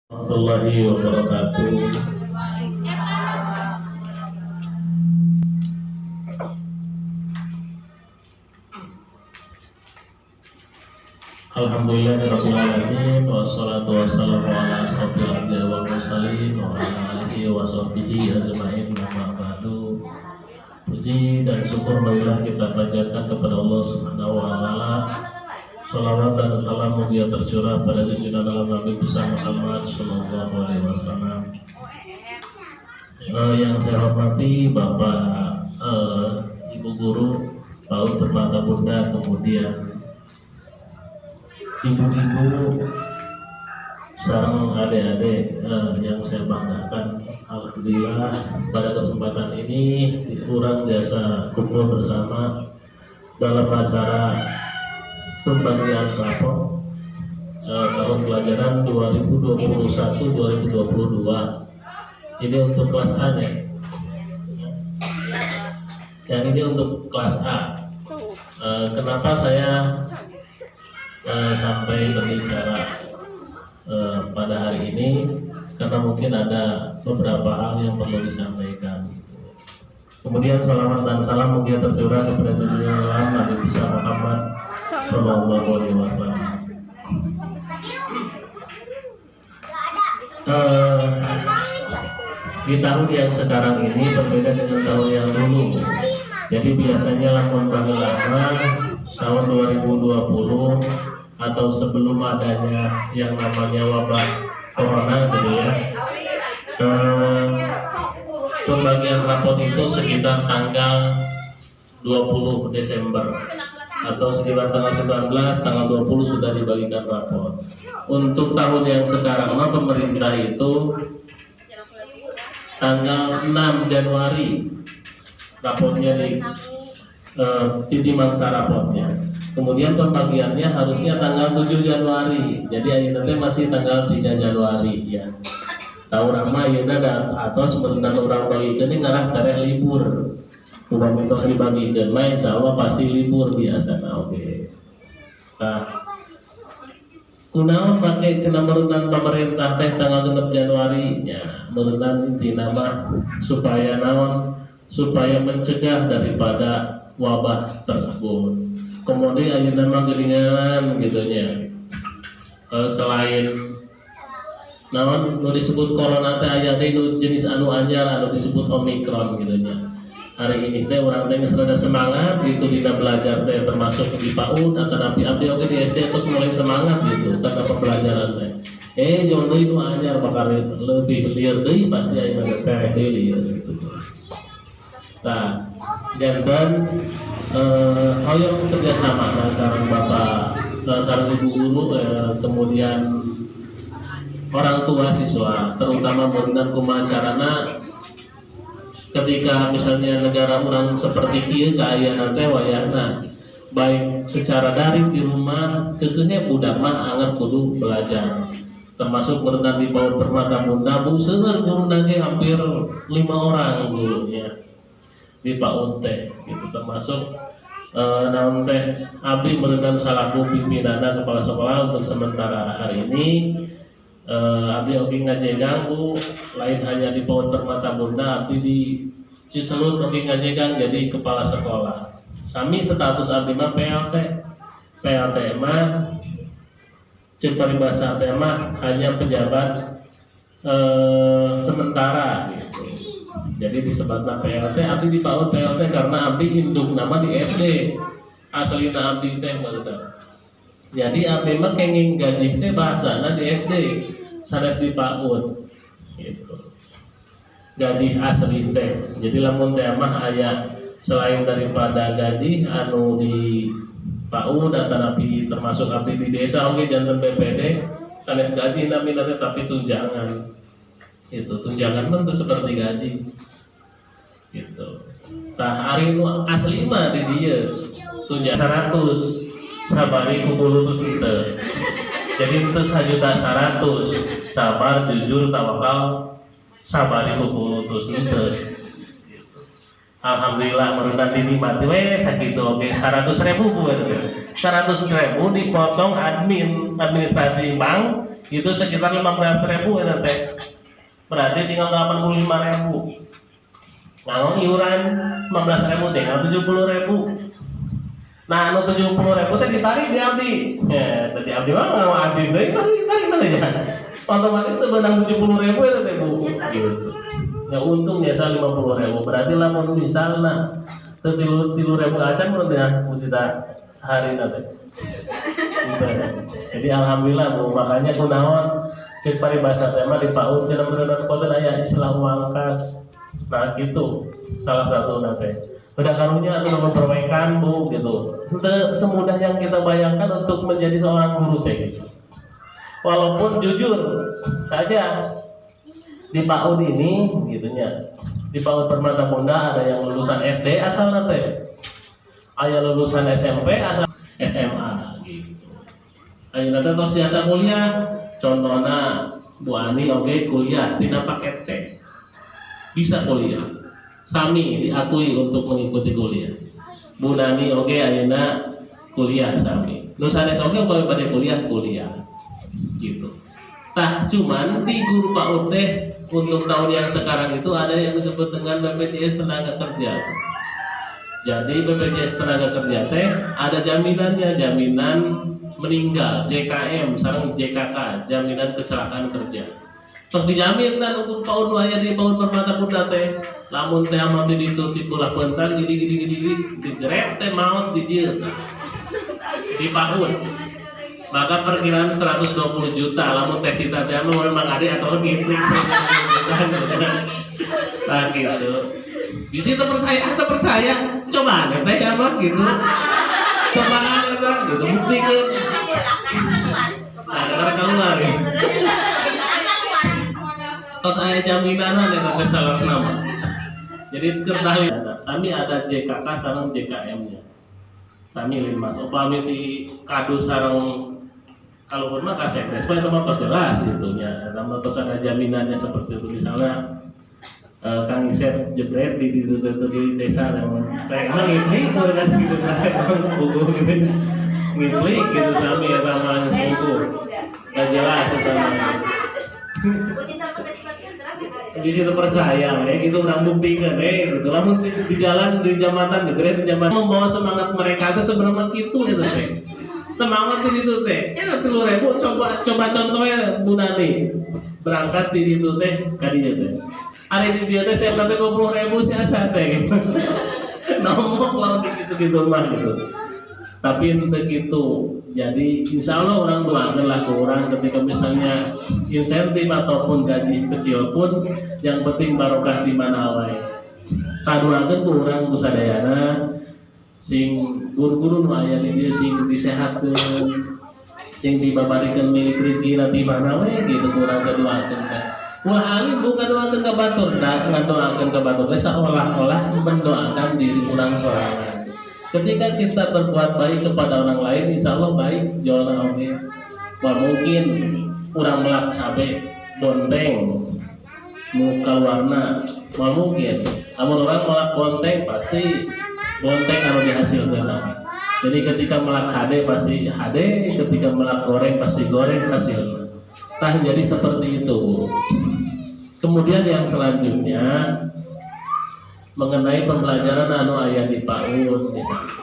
Warahmatullahi wabarakatuh. Alhamdulillahirabbil alamin wassalatu wassalamu ala asrofil anbiya'i wal mursalin wa ala alihi wa sahbihi ajmain, amma ba'du. Puji dan syukur marilah kita panjatkan kepada Allah Subhanahu wa taala. Salawat dan salam mulia tercurah pada junjungan alam Nabi besar Muhammad sallallahu alaihi wasallam. Yang saya hormati Bapak Ibu Guru, PAUD Permata Bunda, kemudian ibu-ibu sareng adik-adik yang saya banggakan. Alhamdulillah pada kesempatan ini kurang biasa kumpul bersama dalam acara pembagian rapor tahun pelajaran 2021-2022. Ini untuk kelas A ya. Yang ini untuk kelas A. Kenapa saya sampai berbicara pada hari ini? Karena mungkin ada beberapa hal yang perlu disampaikan. Kemudian salawat dan salam mulia tercurah kepada junjungan alam Nabi besar Muhammad sallallahu alaihi wasallam. Di tahun yang sekarang ini berbeda dengan tahun yang dulu. Jadi biasanya lamun lama tahun 2020 atau sebelum adanya yang namanya wabah corona gitu ya, pembagian rapot itu sekitar tanggal 20 Desember atau sekitar tanggal 19, tanggal 20 sudah dibagikan rapor. Untuk tahun yang sekarang pemerintah itu tanggal 6 Januari rapornya di titi mangsa rapornya. Kemudian pembagiannya harusnya tanggal 7 Januari. Jadi ayeuna masih tanggal 3 Januari ya. Tahu ramah ayeuna atau sebenarnya orang bagikeun ngarah karek libur. Udah minta dibagikeun mah insyaallah pasti libur biasana oge. Nah, kunaon pakai cenah meureunan pemerintah teh tanggal 6 Januari nya. Meureunan intina mah supaya naon? Supaya mencegah daripada wabah tersebut. Kemudian ayeuna mah geuningan gitu nya. Selain naon nu disebut corona teh aya deui nu jenis anu anyar anu disebut Omicron gitu nya. Hari ini teh urang teh geus rada semangat gitu dina belajar teh, termasuk di PAUD atau abdi oge di SD terus mulai semangat gitu karena pembelajaran teh. Jauh deui nu anyar bakal lebih lieur deui pasti ayeuna teh lieur gitu. Tah, janten hoyong kerjasama sareng Bapak sareng Ibu Guru, kemudian orang tua siswa, terutama berenang kumaha carana ketika misalnya negara orang seperti kieu kaayana teh wayahna baik secara daring di rumah keukeunya budak mah anger kudu belajar, termasuk berenang di PAUD Permata Bunda bu seueur guruna ge hampir 5 orang gurunya di PAUD teh gitu, termasuk naon teh abdi berenang salaku pimpinanna kepala sekolah untuk sementara hari ini. Abdi oge ngajegang bu, lain hanya di PAUD Permata Bunda, abdi di Ciselut oge ngajegang jadi kepala sekolah. Sami status abdi mah PLT. PLT mah ceuk paribasa teh mah hanya pejabat sementara gitu. Jadi disebutna PLT, abdi di PAUD PLT karena abdi induk nama di SD. Aslina abdi teh meureun. Jadi abdi mah kenging gaji teh bahasana di SD. Sanes di PAUD gitu. Gaji asli teh. Jadi lamun teh mah aya selain daripada gaji anu di PAUD atanapi termasuk abdi di desa oge janten BPD sanes gaji nami teh tapi tunjangan. Itu tunjangan mah teu seperti gaji. Gitu. Tah ari nu asli mah di dieu tunjangan 100 sabari kupulutus teu. Jadi itu 1.100.000 sabar, jujur, tawakal, sabari kupulutus itu. Alhamdulillah merendah dinikmati wes sakitu oke 100.000 buat 100.000 dipotong administrasi bank itu sekitar 15.000 ya teh. Berarti tinggal 85.000. Nganggo iuran 15.000 tinggal 70.000. Nah, anu 70.000 teh ditarik di abdi. Ya, tadi abdi mah nganggo abdi deui pasti ditarik ya. Otomatis teh benang 70.000 ya teh Bu. Gitu. Ya untung biasa 50.000. Berarti lamun misalna teu 3.000 acan mun ya kita sehari teh. Jadi alhamdulillah Bu, makanya kunaon cek paribasa teh mah di PAUD cenah beuneuh konten aya istilah uang kas. Nah gitu salah satu teh. Udah karunya atau memperbaikkan Bu gitu. Itu semudah yang kita bayangkan untuk menjadi seorang guru teh gitu. Walaupun jujur saja di PAUD ini gitunya. Di PAUD Permata Bunda ada yang lulusan SD asal teh. Aya lulusan SMP asal SMA gitu. Ayeuna teh tos siasa kuliah. Contohna Bu Ani oke kuliah tina paket C. Bisa kuliah. Sami diakui untuk mengikuti kuliah. Bu Nani oke ayeuna kuliah sami. Nu sanes oge bade kuliah gitu. Tah cuman di guru PAUD teh untuk tahun yang sekarang itu ada yang disebut dengan BPJS tenaga kerja. Jadi BPJS tenaga kerja teh ada jaminannya, jaminan meninggal, JKM, sareng JKK, jaminan kecelakaan kerja. Terus dijamin kan untuk PAUD aya di PAUD Permata Bunda teh. Lamun teh mati ditutup ulah pentas gini dijeret teh maut di dieu di PAUD. Maka perkiraan 120 juta lamun teh kita teh memang ada atau ngiplik nah gitu. Di situ percaya atau percaya coba teh ya mah gitu. Coba gitu buktikan. Nah, keluar ya. Tos aya jaminan eta teh salah nama. Jadi ketahui sami ada JKK sareng JKM-nya. Sami lain Mas. Upami ti kado sareng kalau mah kasetes mah eta tos jelas gitu nya. Eta tos ada jaminannya seperti itu misalnya Kang Isep jebret di desa yang kayak emang ngiplik kan gitu kan buku gitu ngiplik gitu sami eta amalan buku enggak jelas eta di situ percaya gitu orang buktikan gitu lamun di jalan di jambatan gitu di jambatan membawa semangat mereka itu sebenarnya gitu teh semangat itu teh ya 3.000 coba contohnya Bu Nani berangkat di itu teh kadinya teh hari di dia teh saya nanti 20.000 siasa teh gitu nomok lawan gitu mah gitu tapi untuk itu jadi insya Allah orang doakan lah ke orang ketika misalnya insentif ataupun gaji kecil pun yang penting barokah di mana wae taduakeun ku urang kusadayana sing guru-guru nu aya di dieu sing disehatkeun sing dibabarikeun milik rezeki nanti mana wae gitu ku urang doakeun teh wah alim bukan doakeun ka batur ngadoakeun ka batur teh seolah-olah mendoakan diri urang sorangan. Ketika kita berbuat baik kepada orang lain, insya Allah baik jualan oke. Wah mungkin orang melak cabe bonteng muka warna, wah mungkin. Namun orang melak bonteng pasti bonteng kalau dihasilkan. Jadi ketika melak HD pasti HD, ketika melak goreng pasti goreng hasilnya. Nah jadi seperti itu. Kemudian yang selanjutnya mengenai pembelajaran anu aya di PAUD misalnya.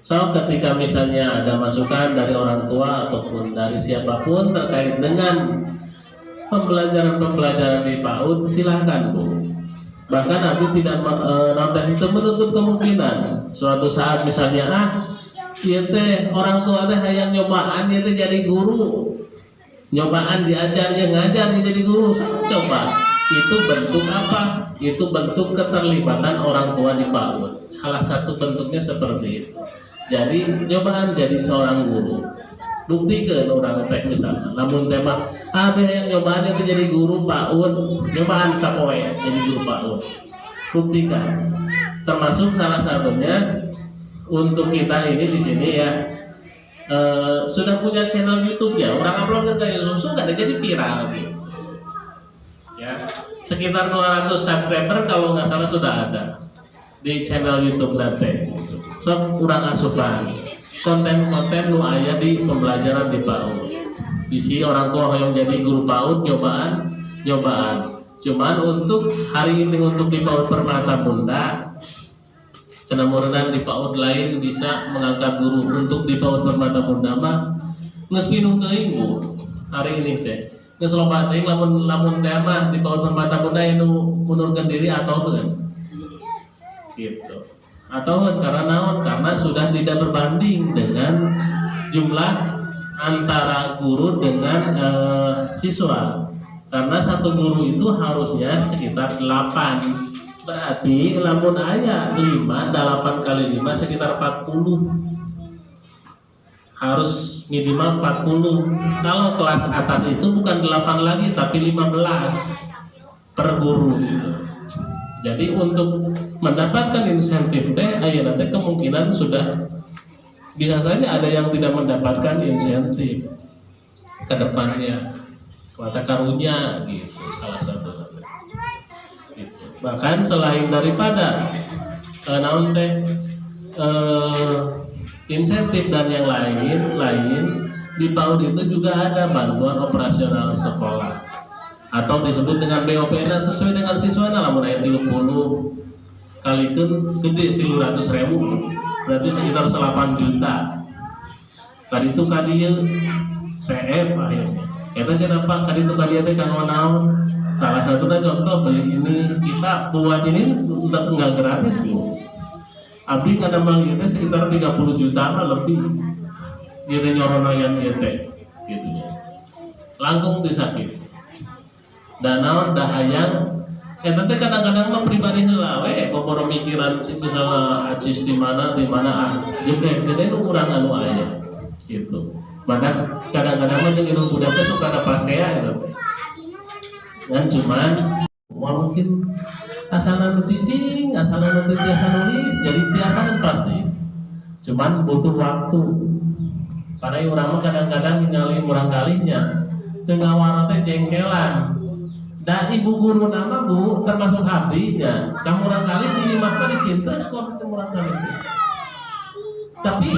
So ketika misalnya ada masukan dari orang tua ataupun dari siapapun terkait dengan pembelajaran di PAUD silahkan Bu. Bahkan aku tidak menutup kemungkinan suatu saat misalnya ieu teh orang tua teh hayang nyobaan ieu teh jadi guru. Nyobaan diajar yang ngajar jadi guru coba. Itu bentuk apa? Itu bentuk keterlibatan orang tua di PAUD. Salah satu bentuknya seperti itu. Jadi nyobaan jadi seorang guru. Buktikan orang teh misalnya. Namun tema ada yang nyobaan itu jadi guru PAUD, nyobaan sapoe jadi guru PAUD. Buktikan. Termasuk salah satunya untuk kita ini di sini ya. Sudah punya channel YouTube ya. Orang upload ke YouTube nggak ada jadi viral gitu. Ya, sekitar 200 subscriber kalau nggak salah sudah ada di channel YouTube nanti. So kurang asupan konten-konten nu aya di pembelajaran di PAUD. Bisi orang tua yang jadi guru PAUD nyobaan. Cuman untuk hari ini untuk di PAUD Permata Bunda, cenah mureunana di PAUD lain bisa mengangkat guru. Untuk di PAUD Permata Bunda mah geus pinung teuing Bu. Hari ini teh geus loba teuing lamun teh mah di PAUD Permata Bunda anu mundurkeun diri atau teu. Gitu. Atau karena naon? Karena sudah tidak berbanding dengan jumlah antara guru dengan siswa. Karena satu guru itu harusnya sekitar 8. Berarti lamun aya 5, 8 kali 5 sekitar 40. Harus minimal 40. Kalau kelas atas itu bukan 8 lagi tapi 15 per guru gitu. Jadi untuk mendapatkan insentif teh ayeuna teh kemungkinan sudah bisa saja ada yang tidak mendapatkan insentif ke depannya. Kata karunya gitu salah satu gitu. Bahkan selain daripada naon teh insentif dan yang lain di PAUD itu juga ada bantuan operasional sekolah atau disebut dengan BOP-na sesuai dengan siswana. Lamun aya 30 kalikeun gede 300.000 berarti sekitar 8 juta. Tadi itu kadieu CF akhirnya. Eta cenah Pak kaditu kadieu teh kanggo naon? Salah satunya contoh beli ini kita buat ini enggak gratis Bu. Abdi kadang ieu teh sekitar 30 juta lebih. Ieu teh nyoronoyan ieu teh gitu nya. Langkung teu sakit. Dan naon da hayang eta teh kadang-kadang mah pribadi heula we boboro mikiran misalnya acis di mana jebret gede nu urang anu aya gitu. Maka kadang-kadang mah jeung indung budak teh suka ada pasea gitu teh. Dan cuman mungkin asana nu cicing, asana nu tiasa nulis jadi tiasa kan pasti. Cuman butuh waktu. Para urang mah kadang-kadang ningali urang kalinya teu ngawara teh jengkelan. Da ibu guru nama Bu termasuk abdi nya. Kamu urang kali di imah mah disinteuh ku abdi urang kali. Tapi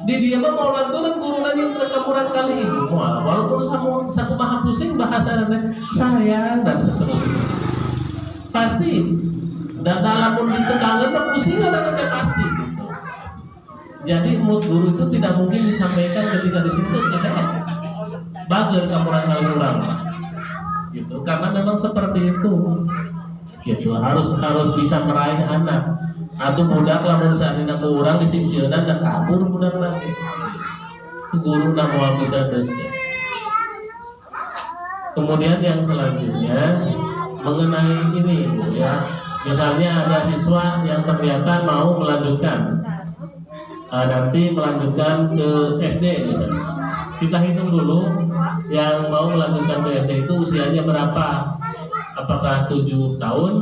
di dia mah mau lantunan guru nanya ke kurang kali ibu moal walaupun sakumaha pusing bahasa nanti sayang dan seterusnya pasti dan dalam pun ditekangan dan pusing ada pasti gitu. Jadi mood guru itu tidak mungkin disampaikan ketika di situ kita bager ke kurang gitu karena memang seperti itu gitu harus bisa meraih anak. Atau budak lamun saatnya ke orang disingsieunan dan kabur budak lagi. Guru namual bisa deket. Kemudian yang selanjutnya mengenai ini Bu ya. Misalnya ada siswa yang ternyata mau melanjutkan, nanti melanjutkan ke SD misalnya. Kita hitung dulu yang mau melanjutkan ke SD itu usianya berapa? Apakah 7 tahun?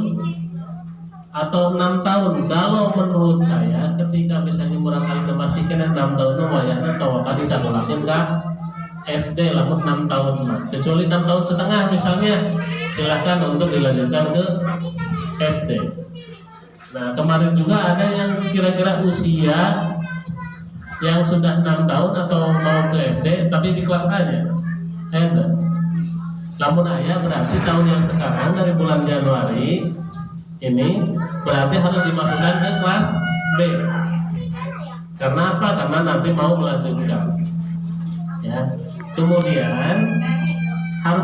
Atau 6 tahun. Kalau menurut saya ketika misalnya murang kali masih kena 6 tahun wayahna tawakal disakolahkeun ka SD lamun 6 tahun mah. Kecuali 6 tahun setengah misalnya silahkan untuk dilanjutkan ke SD. Nah kemarin juga ada yang kira-kira usia yang sudah 6 tahun atau mau ke SD tapi di kelas A nya. Lamun ayah berarti tahun yang sekarang dari bulan Januari ini berarti harus dimasukkan ke kelas B. Karena apa? Karena nanti mau melanjutkan. Ya. Kemudian harus